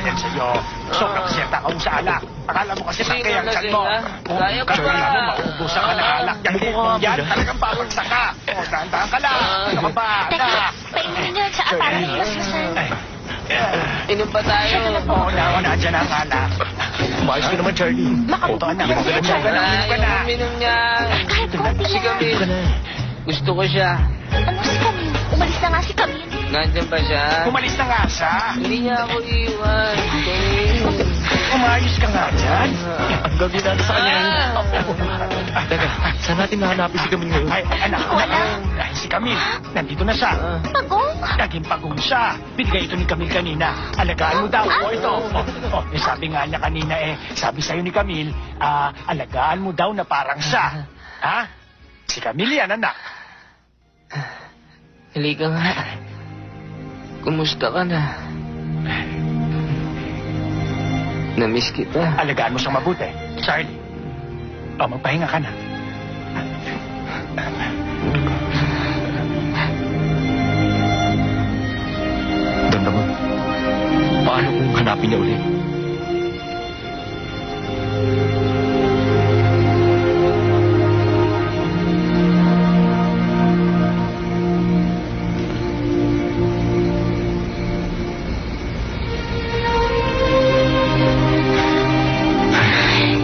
yan sa'yo. Sobrang siyata ka mo sa alak. Akala mo kasi sakay ang tiyan mo. Kaya pa Kaya ba? mo, mauubusan ka ng alak. Yung limong yan, talagang babagsak ka. O, dahan-dahan ka lang. Ano ka ba? Teka, paingin niyo sa para hindi masmasan. Inom pa tayo. Oo, nandiyan ang alak. Umayos ka naman, Charlie. Makaupo O, anak, ka na, uminom Charlie. ka na, uminom ka na. Uminom niya. Kahit konti Si lang. Camille. Gusto ko siya. Ano si Camille? Umalis na nga si Camille. Nandyan pa siya. Umalis na nga siya. Hindi niya ako iwan. Camille. Umayos ka nga dyan. Ang gagawin natin sa kanya. Teka, saan natin nahanapin si Camille ngayon? Ay, anak, Hindi ko alam. Dahil si Camille, nandito na siya. Pagong? Naging pagong siya. Binigay ito ni Camille kanina. Alagaan mo daw. O, ito. Sabi nga niya kanina sabi sa'yo ni Camille, alagaan mo daw na parang siya. Ha? Si Camille yan, anak. Halika nga. Kumusta ka na? Namiss kita. Alagaan mo siyang mabuti. Charlie. Magpahinga ka na. Damdaman. Paano kung hanapin niya ulit?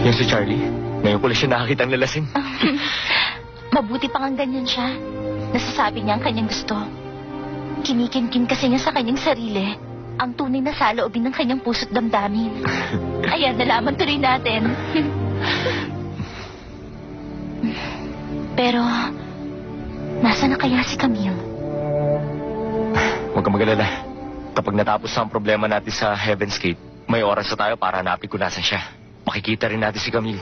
Yan si Charlie. Ngayon ko lang siya nakakita ang lalasing. Mabuti pa nga ganyan siya. Nasasabi niya ang kanyang gusto. Kinikinkin kasi niya sa kanyang sarili ang tunay na saloobin ng kanyang puso't damdamin. Ayan, nalaman tuloy natin. Pero, nasa na kaya si Camille? Huwag kang mag-alala. Kapag natapos na ang problema natin sa Heaven's Gate, may oras na tayo para hanapin kung nasan siya. Makikita rin natin si Camille.